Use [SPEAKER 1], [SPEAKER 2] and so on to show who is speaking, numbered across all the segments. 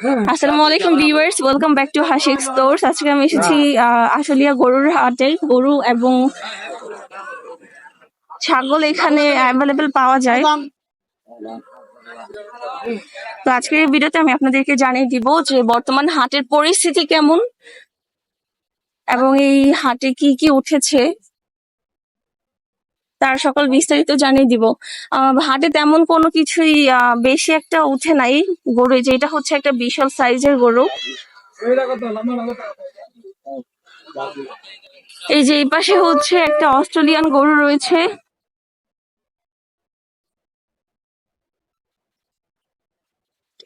[SPEAKER 1] আসসালামু আলাইকুম viewers, welcome back to Hasik stores. আজকে আমি এসেছি আশুলিয়া গরুর হাটে। গরু এবং ছাগল এখানে অ্যাভেলেবেল পাওয়া যায়। তো আজকের এই ভিডিওতে আমি আপনাদেরকে জানিয়ে দিব যে বর্তমান হাটের পরিস্থিতি কেমন এবং এই হাটে কি কি উঠেছে তার সকল বিস্তারিত জানিয়ে দিব। হাটে তেমন কোনো কিছুই বেশি একটা উঠে নাই। গরু যেটা হচ্ছে একটা বিশাল সাইজের গরু। এই যে এই পাশে হচ্ছে একটা অস্ট্রেলিয়ান গরু রয়েছে।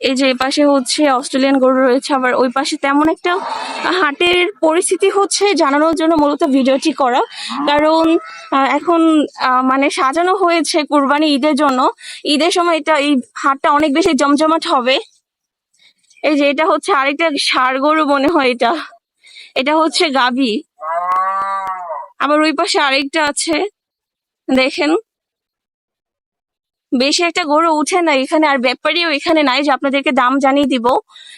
[SPEAKER 1] এই যে এই পাশে হচ্ছে অস্ট্রেলিয়ান গরু রয়েছে, আবার ওই পাশে তেমন একটা হাটের পরিস্থিতি হচ্ছে জানানোর জন্য মূলত ভিডিওটি করা। কারণ এখন মানে সাজানো হয়েছে কুরবানি ঈদের জন্য। ঈদের সময় এই হাটটা অনেক বেশি জমজমাট হবে। এই যে এটা হচ্ছে আরেকটা ষাঁড় গরু মনে হয়, এটা হচ্ছে গাভী। আবার ওই পাশে আরেকটা আছে, দেখেন বেশি একটা গরু উঠে না এখানে, আর ব্যাপারীও এখানে নাই যে আপনাদেরকে দাম জানিয়ে দিব।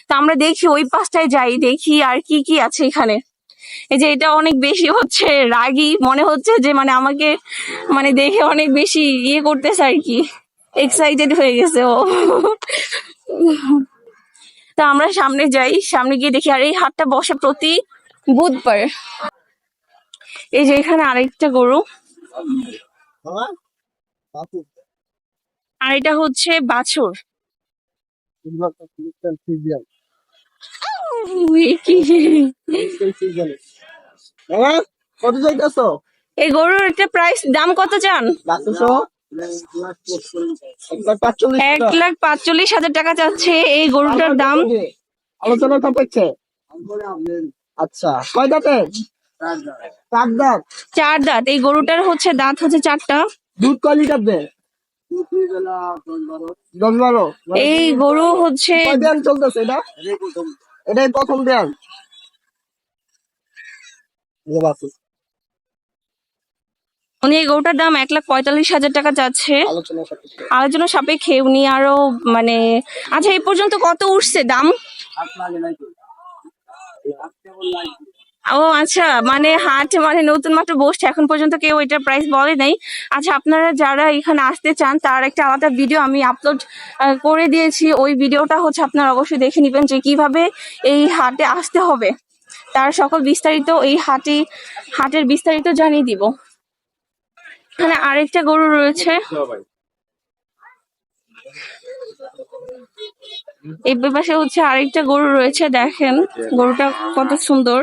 [SPEAKER 1] তো আমরা দেখি ওই পাশটায় যাই, দেখি আর কি কি আছে এখানে। এই যে এটা অনেক বেশি হচ্ছে রাগী মনে হচ্ছে, যে মানে আমাকে মানে দেখে অনেক বেশি করতেছে আর কি, এক্সাইটেড হয়ে গেছে ও। তো আমরা সামনে যাই, সামনে গিয়ে দেখি। আর এই হাটটা বসে প্রতি বুধবার। এই যে এখানে আরেকটা গরু, আর এটা হচ্ছে বাছুর।
[SPEAKER 2] কত চাইতেছো?
[SPEAKER 1] এই গরুর একটা প্রাইস দাম কত চান? 1,45,000 টাকা চাচ্ছে এই গরুটার দাম।
[SPEAKER 2] আলোচনা সাপেক্ষে। আচ্ছা, কয় দাঁতের? 4 দাঁত।
[SPEAKER 1] 4 দাঁত। এই গরুটার হচ্ছে দাঁত হচ্ছে 4টা।
[SPEAKER 2] দুধ কয় লিটার দেয়? 10-12।
[SPEAKER 1] এই গরু হচ্ছে
[SPEAKER 2] কয় দেন চলতেছে এটা? এটাই প্রথম দেন।
[SPEAKER 1] উনি এই গরুটার দাম 1,45,000 টাকা চাচ্ছে
[SPEAKER 2] আলোচনা সাপেক্ষে।
[SPEAKER 1] আলোচনা সাপেক্ষে। উনি আরো মানে আচ্ছা, এই পর্যন্ত কত উঠছে দাম? ও আচ্ছা, মানে হাট মানে নতুন মাত্র বসছে, এখন পর্যন্ত কেউ এটার প্রাইস বলে নাই। আচ্ছা, আপনারা যারা এখানে আসতে চান তার একটা আলাদা ভিডিও আমি আপলোড করে দিয়েছি। ওই ভিডিওটা হচ্ছে আপনারা অবশ্যই দেখে নিবেন যে কিভাবে এই হাটে আসতে হবে, তার সকল বিস্তারিত এই হাটের বিস্তারিত জানিয়ে দিব। এখানে আরেকটা গরু রয়েছে, এই পাশে হচ্ছে আরেকটা গরু রয়েছে। দেখেন গরুটা কত সুন্দর।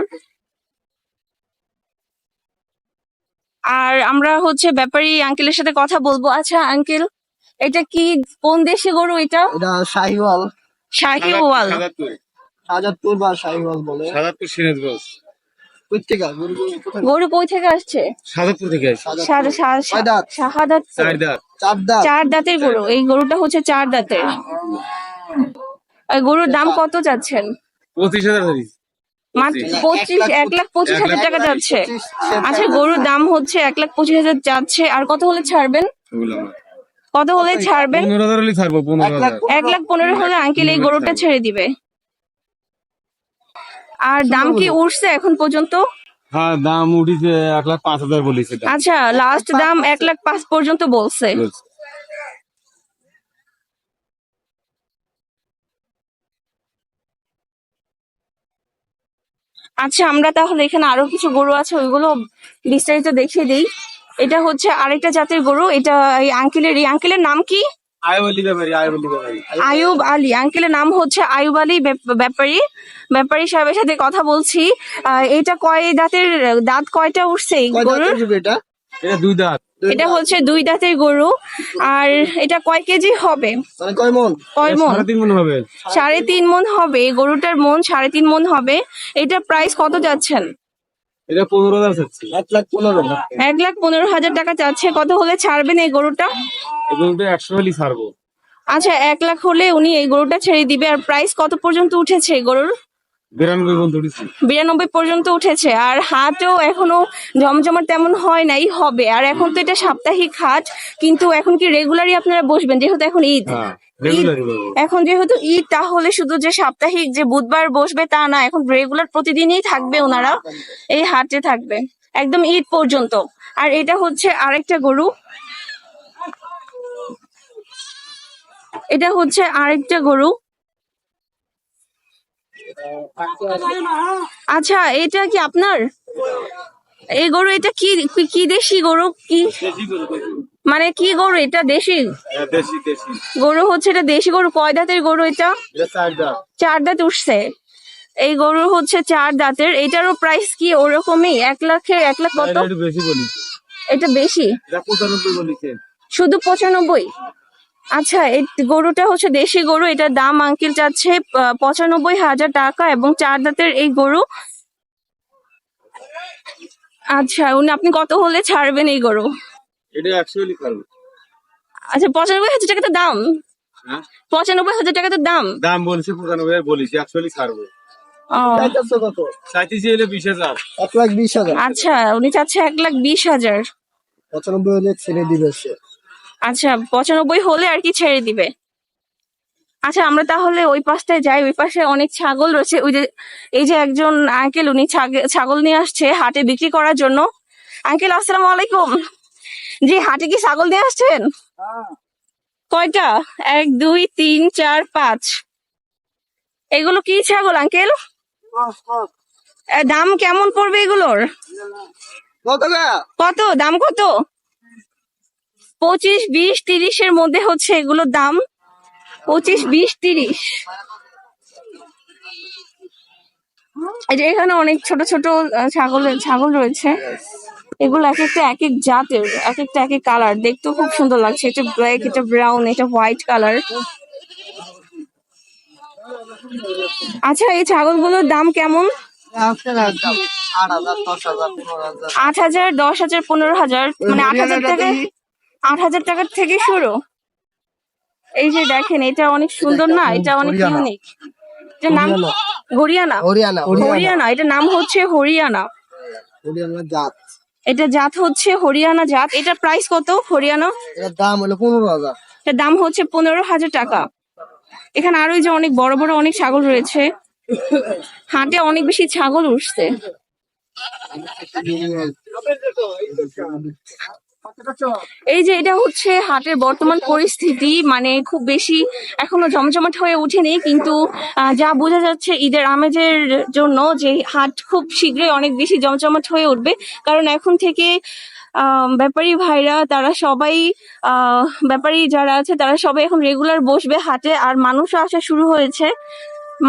[SPEAKER 1] আর আমরা হচ্ছে ব্যাপারী আঙ্কেলের সাথে কথা বলবো। আচ্ছা আঙ্কেল, এটা কি কোন দেশি গরু? এটা
[SPEAKER 2] এটা শাহিওয়াল।
[SPEAKER 1] শাহিওয়াল।
[SPEAKER 2] শাহজাদপুর বা শাহিওয়াল বলে।
[SPEAKER 3] সাদাপুর সিরাজগঞ্জ।
[SPEAKER 1] গরু কই থেকে আসছে?
[SPEAKER 3] সাদাপুর থেকে আসছে।
[SPEAKER 1] শাহাদাত।
[SPEAKER 3] 4 দাঁত।
[SPEAKER 1] 4 দাঁতের গরু। এই গরুটা হচ্ছে 4 দাঁতের। গরুর দাম কত চাচ্ছেন?
[SPEAKER 3] 25,000 ধরিস।
[SPEAKER 1] মাত্র 1,25,000 টাকা যাচ্ছে। আচ্ছা, গরুর দাম হচ্ছে 1,25,000 যাচ্ছে। আর কত হলে ছাড়বেন? কত হলে ছাড়বেন?
[SPEAKER 3] 15,000 হলে ছাড়বো। 15,000।
[SPEAKER 1] 1,15,000 হলে আঙ্কেল এই গরুটা ছেড়ে দিবে। আর দাম কি উঠছে এখন পর্যন্ত?
[SPEAKER 3] হ্যাঁ, দাম উঠিছে 1,05,000 বলেছে।
[SPEAKER 1] আচ্ছা, লাস্ট দাম 1,05,000 পর্যন্ত বলছে। আচ্ছা, আমরা তাহলে এখানে আরো কিছু গরু আছে, ওইগুলো বিস্তারিত দেখিয়ে দিই। এটা হচ্ছে আরেকটা জাতের গরু। এটা এই আঙ্কেলের নাম কি? আয়ুব আলী। আঙ্কেলের নাম হচ্ছে আয়ুব আলী ব্যাপারী সাহেবের সাথে কথা বলছি। এটা কয় দাঁতের? দাঁত কয়টা উঠছে এই গরুর?
[SPEAKER 2] এটা
[SPEAKER 3] 2 দাঁত।
[SPEAKER 1] এটা হচ্ছে 2 দাঁতের গরু। আর এটা কয় কেজি হবে?
[SPEAKER 2] কয় মন?
[SPEAKER 3] 3.5 মণ হবে।
[SPEAKER 1] 3.5 মণ হবে। গরুটার মন 3.5 মণ হবে। এটার প্রাইস কত যাচ্ছেন?
[SPEAKER 3] এটা 15,000 চাচ্ছি।
[SPEAKER 2] 1,15,000।
[SPEAKER 1] 1,15,000 টাকা চাচ্ছে। কত হলে ছাড়বেন এই গরুটা?
[SPEAKER 3] এই গরুটা 100 হলে ছাড়বো।
[SPEAKER 1] আচ্ছা, 1,00,000 হলে উনি এই গরুটা ছেড়ে দিবে। আর প্রাইস কত পর্যন্ত উঠেছে এই গরুর?
[SPEAKER 3] 92 পর্যন্ত উঠেছে।
[SPEAKER 1] 92 পর্যন্ত উঠেছে। আর হাটও এখনো জমজমাট তেমন হয় নাই, হবে। আর এখন তো এটা সাপ্তাহিক হাট, কিন্তু এখন কি রেগুলারই আপনারা বসবেন যেহেতু এখন ঈদ?
[SPEAKER 3] হ্যাঁ। রেগুলারই পাবো।
[SPEAKER 1] এখন যেহেতু ঈদ, তাহলে শুধু যে সাপ্তাহিক যে বুধবার বসবে তা না, এখন রেগুলার প্রতিদিনই থাকবে ওনারা, এই হাটে থাকবে একদম ঈদ পর্যন্ত। আর এটা হচ্ছে আরেকটা গরু, এটা হচ্ছে আরেকটা গরু। আচ্ছা, এটা কি আপনার এই গরু? এটা কি কি দেশি গরু? কি
[SPEAKER 3] দেশি গরু, দেশি।
[SPEAKER 1] মানে কি গরু এটা? দেশি
[SPEAKER 3] হ্যাঁ, দেশি দেশি।
[SPEAKER 1] গরু হচ্ছে, এটা দেশি গরু। কয় দাঁতের গরু এটা?
[SPEAKER 3] এটা 4 দাঁত।
[SPEAKER 1] 4 দাঁত উঠছে। এই গরু হচ্ছে 4 দাঁতের। এটারও প্রাইস কি ওরকমই 1 লাখের? 1 লাখ কত?
[SPEAKER 3] এটা একটু বেশি বলিছে।
[SPEAKER 1] এটা বেশি,
[SPEAKER 3] এটা 95 বলিছে।
[SPEAKER 1] শুধু 95? আচ্ছা, এই গরুটা হচ্ছে দেশি গরু, এটার দাম আঙ্কেল চাচ্ছে 95,000 টাকা, এবং 4 দাঁতের এই গরু। আচ্ছা, আপনি কত হলে ছাড়বেন এই গরু?
[SPEAKER 3] এটা 100 হলি ছাড়বো।
[SPEAKER 1] আচ্ছা, 95,000 টাকা তো দাম।
[SPEAKER 3] হ্যাঁ,
[SPEAKER 1] 95,000 টাকা তো দাম।
[SPEAKER 3] দাম বলছে 95 বলিছে, 100 হলি ছাড়বো।
[SPEAKER 1] ও,
[SPEAKER 2] চাইতেছো কত?
[SPEAKER 3] চাইতেছি হলে 20,000।
[SPEAKER 2] 1,20,000।
[SPEAKER 1] আচ্ছা, উনি চাচ্ছে 1,20,000।
[SPEAKER 2] 95 হলে ছেড়ে দিবে সে।
[SPEAKER 1] আচ্ছা, 95 হলে আর কি ছেড়ে দিবে। আচ্ছা, আমরা তাহলে ওই পাশটায় যাই। ওই পাশে অনেক ছাগল রয়েছে। ওই যে, এই যে একজন আঙ্কেল, উনি ছাগল নিয়ে আসছে হাটে বিক্রি করার জন্য। আঙ্কেল, আসসালামু আলাইকুম। জি, হাটে কি ছাগল নিয়ে আসছেন? কয়টা? 1 2 3 4 5। এগুলো কি ছাগল আঙ্কেল? দাম কেমন পড়বে এগুলোর?
[SPEAKER 2] কত টাকা?
[SPEAKER 1] কত দাম? কত? 25 20 30 এর মধ্যে হচ্ছে এগুলোর দাম। 25 20 30। এই যে এখানে অনেক ছোট ছোট ছাগল রয়েছে। এগুলো এক একটা এক এক জাতের, এক একটা এক এক কালার, দেখতেও খুব সুন্দর লাগছে। এটা ব্ল্যাক, এটা ব্রাউন, এটা হোয়াইট কালার। আচ্ছা, এই ছাগলগুলোর দাম কেমন?
[SPEAKER 2] 8,000, 10,000, 15,000।
[SPEAKER 1] 8,000 10,000 15,000, মানে 8,000 টাকা। 8,000 টাকার থেকে শুরু। এই যে দেখেন, এটা অনেক সুন্দর না? এটা অনেক
[SPEAKER 2] হরিয়ানা।
[SPEAKER 1] ইউনিক। এটার নাম হরিয়ানা।
[SPEAKER 2] হরিয়ানা।
[SPEAKER 1] হরিয়ানা, এটার নাম হচ্ছে হরিয়ানা।
[SPEAKER 2] হরিয়ানা জাত।
[SPEAKER 1] এটা জাত হচ্ছে হরিয়ানা জাত। এটার প্রাইস কত হরিয়ানা?
[SPEAKER 2] এটার দাম হলো 15,000।
[SPEAKER 1] এটার দাম হচ্ছে 15,000 টাকা। এখানে আরো এই যে অনেক বড় বড় অনেক ছাগল রয়েছে। হাটে অনেক বেশি ছাগল উঠছে। এই যে এটা হচ্ছে হাটের বর্তমান পরিস্থিতি, মানে খুব বেশি এখনো জমজমাট হয়ে ওঠেনি, কিন্তু যা বোঝা যাচ্ছে ঈদের আমেজের জন্য যে হাট খুব শীঘ্রই অনেক বেশি জমজমাট হয়ে উঠবে। কারণ এখন থেকে ব্যাপারী ভাইরা, তারা সবাই ব্যাপারী যারা আছে তারা সবাই এখন রেগুলার বসবে হাটে। আর মানুষও আসা শুরু হয়েছে।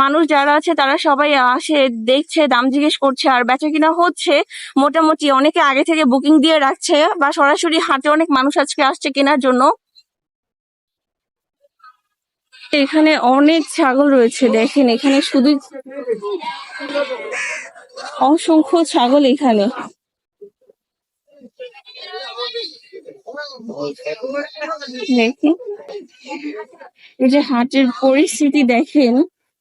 [SPEAKER 1] মানুষ যারা আছে তারা সবাই আসে, দেখছে, দাম জিজ্ঞেস করছে, আর বেচা কিনা হচ্ছে মোটামুটি। অনেকে আগে থেকে বুকিং দিয়ে রাখছে, বা সরাসরি হাটে অনেক মানুষ আজকে আসছে কেনার জন্য। এখানে অনেক ছাগল রয়েছে, দেখেন এখানে শুধু অসংখ্য ছাগল এখানে। দেখেন এই যে হাটের পরিস্থিতি দেখেন,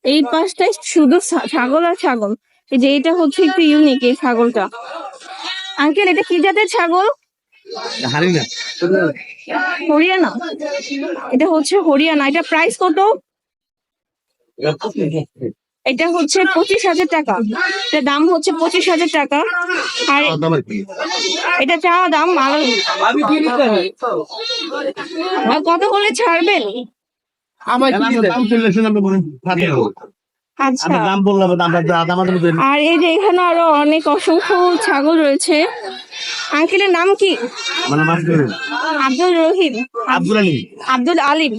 [SPEAKER 1] এই পাশটায় শুধু ছাগল আর ছাগল। এই যে এটা হচ্ছে একটু ইউনিক এই ছাগলটা। আঙ্কেল, এটা কি জাতের ছাগল? হরিয়ানা। এটা হচ্ছে হরিয়ানা। এটা প্রাইস কত? এটা হচ্ছে 25,000 টাকা। এটা দাম হচ্ছে 25,000 টাকা। আর এটা চাওয়া দাম। আর কত হলে ছাড়বেন? আচ্ছা, আর এই যে এখানে আরো অনেক অসংখ্য ছাগল রয়েছে। আঙ্কেলের নাম কি? আব্দুল রহিম, আব্দুল আলিম।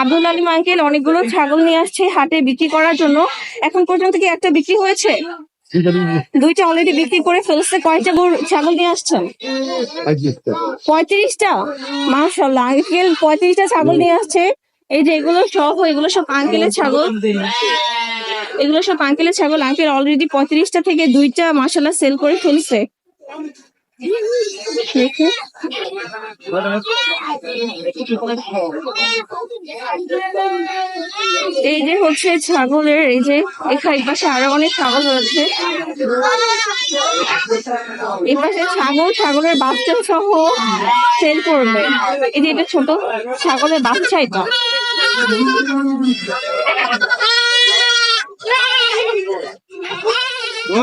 [SPEAKER 1] আব্দুল আলিম আঙ্কেল অনেকগুলো ছাগল নিয়ে আসছে হাটে বিক্রি করার জন্য। এখন পর্যন্ত কি একটা বিক্রি হয়েছে? 2টা অলরেডি বিক্রি করে ফেলছে। কয়টা ছাগল নিয়ে আসছেন? 35টা। মাশাআল্লাহ, আঙ্কেল 35টা ছাগল নিয়ে আসছে। এই যে এগুলো সব আঙ্কেলের ছাগল। এগুলো সব আঙ্কেলের ছাগল। আঙ্কেল অলরেডি 35টা থেকে 2টা মাশাআল্লাহ সেল করে ফেলছে। এই যে হচ্ছে ছাগলের, এই যে এখানে পাশে আরো অনেক ছাগল রয়েছে। এই পাশে ছাগলের বাচ্চা সহ সেল করবে। এই যে এটা ছোট ছাগলের বাচ্চা। এটা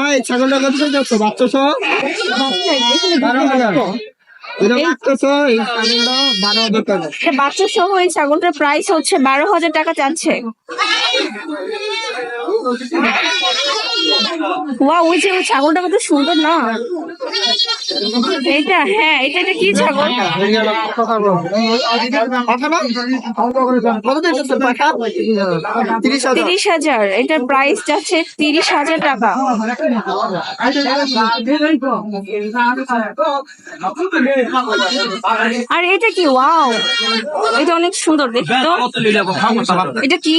[SPEAKER 2] ওই ছাগলটা কত যাচ্ছ বাচ্চা সহ 12,000 এটা বাচ্চা সহ এই ছাগলটা 12,000 টাকা
[SPEAKER 1] এটা বাচ্চা সহ এই ছাগলটার প্রাইস হচ্ছে 12,000 টাকা চাচ্ছে। ওয়াও, ওই যে ওই ছাগলটা কত সুন্দর না। এটা হ্যাঁ, এটা কি ছাগল?
[SPEAKER 2] কত দিচ্ছ পাঠা 30,000
[SPEAKER 1] 30,000। এটার প্রাইস যাচ্ছে 30,000 টাকা। আর এটা কি? ওয়াও, এটা অনেক সুন্দর দেখতে তো। এটা কি?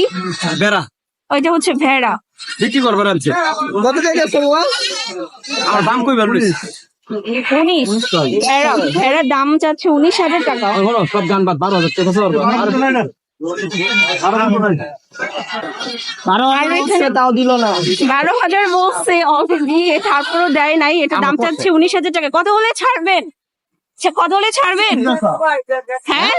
[SPEAKER 3] বেড়া
[SPEAKER 1] ওইটা হচ্ছে ভেড়া।
[SPEAKER 3] বিক্রি করবার আনছে
[SPEAKER 2] কত দিচ্ছ
[SPEAKER 3] আমার দাম কই বেরোলিস
[SPEAKER 1] 19। ভেড়ার দাম চাচ্ছে 19,000 টাকা।
[SPEAKER 3] বলো সব গান বাদ 12,000 টাকা
[SPEAKER 1] আর এখানে
[SPEAKER 2] তাও দিল না
[SPEAKER 1] 12,000 বলছে অলরেডি, তারপরও দেয় নাই। এটা দাম চাচ্ছে 19,000 টাকা। কত হলে ছাড়বেন? কত হলে ছাড়বেন? হ্যাঁ,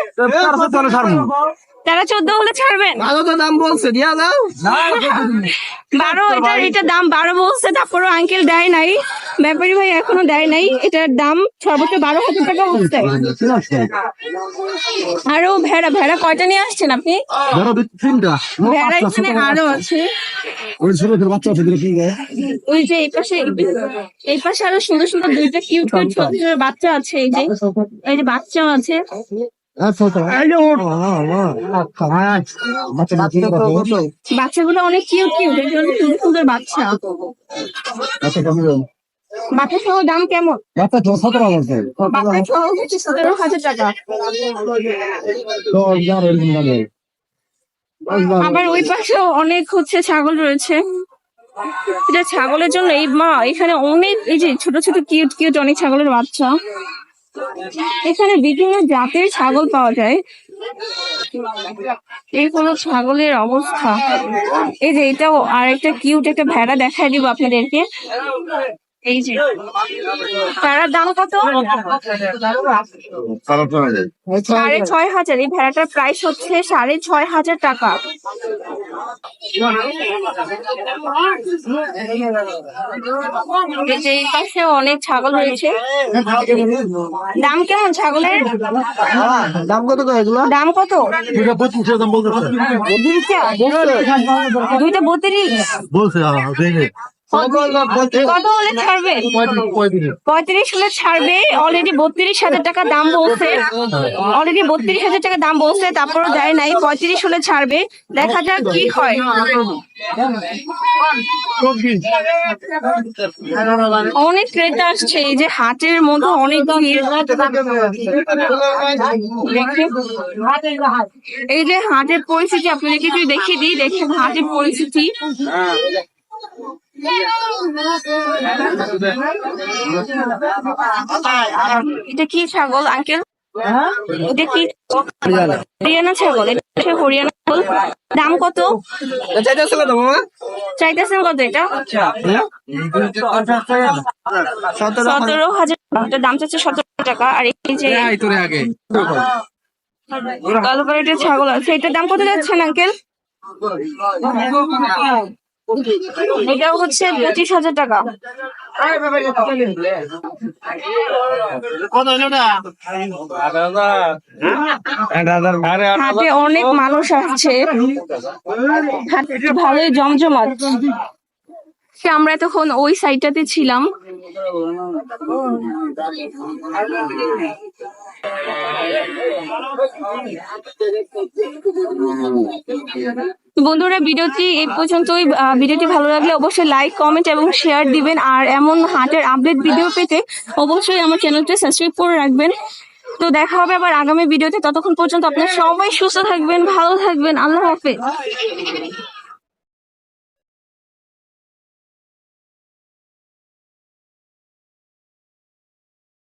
[SPEAKER 1] 13-14 হলে ছাড়বেন?
[SPEAKER 2] ভালো তো দাম বলছে দিয়া দাও
[SPEAKER 1] 12। এটার দাম 12 বলছে, তারপরও আঙ্কেল দেয় নাই। ব্যাপারী ভাই এখনো দেয় নাই। এটার দাম সর্বোচ্চ 12,000 টাকা বলছে। আরো ভেড়া কয়টা নিয়ে আসছেন আপনি? ভেড়া এখানে আরো আছে। ওই যে এই পাশে আরো সুন্দর সুন্দর দুইটা কিউট ছোট ছোট বাচ্চা আছে। এই যে বাচ্চা আছে। বাচ্চাগুলো অনেক কিউট কিউট, এই জন্য সুন্দর সুন্দর বাচ্চা। বাচ্চা সহ দাম কেমন? বাচ্চা সহ হচ্ছে 17,000 টাকা। আবার ওই পাশেও অনেক হচ্ছে ছাগল রয়েছে। এটা ছাগলের জন্য এখানে অনেক এই যে ছোট ছোট কিউট কিউট অনেক ছাগলের বাচ্চা। এখানে বিভিন্ন জাতের ছাগল পাওয়া যায়। এই হলো ছাগলের অবস্থা। এই যে এটাও আর একটা কিউট একটা ভেড়া দেখাই দিব আপনাদেরকে। এই যে ভেড়ার দাম কত? 6,500। এই ভেড়াটার প্রাইস হচ্ছে 6,500 টাকা। এই যে এই পাশে অনেক ছাগল রয়েছে। দাম কেমন ছাগলের?
[SPEAKER 2] দাম কত করে এগুলো
[SPEAKER 1] দাম কত? দুইটা 32
[SPEAKER 3] বলছে
[SPEAKER 1] কত হলে ছাড়বে? 35 হলে ছাড়বে। অলরেডি 32,000 টাকা দাম বলছে। তারপরও দেয় নাই। 35 হলে ছাড়বে। দেখা যাক কি হয়। অনেক ক্রেতা আসছে। এই যে হাটের মধ্যে অনেক ভিড়। এই যে হাটের পরিস্থিতি আপনাদেরকে একটু দেখিয়ে দিই। দেখেন হাটের পরিস্থিতি। এটা কি ছাগল আঙ্কেল? এটা কি হরিয়ানা ছাগল? এটা হরিয়ানা ছাগল। দাম কত চাইতেছেন? কত এটা? 17,000। এটা দাম চাচ্ছে 17 টাকা। আর এই যে কালো কালারের ছাগল আছে, এটার দাম কত যাচ্ছেন আঙ্কেল? এটাও হচ্ছে 25,000 টাকা। হাটে অনেক মানুষ আসছে। হাটে ভালোই জমজমাট। আমরা এতক্ষণ ওই সাইডটাতে ছিলাম। বন্ধুরা, ভিডিওটি এই পর্যন্তই। ভিডিওটি ভালো লাগলে অবশ্যই লাইক, কমেন্ট এবং শেয়ার দিবেন। আর এমন হাটের আপডেট ভিডিও পেতে অবশ্যই আমার চ্যানেলটি সাবস্ক্রাইব করে রাখবেন। তো দেখা হবে আবার আগামী ভিডিওতে। ততক্ষণ পর্যন্ত আপনারা সবাই সুস্থ থাকবেন, ভালো থাকবেন। আল্লাহ হাফেজ।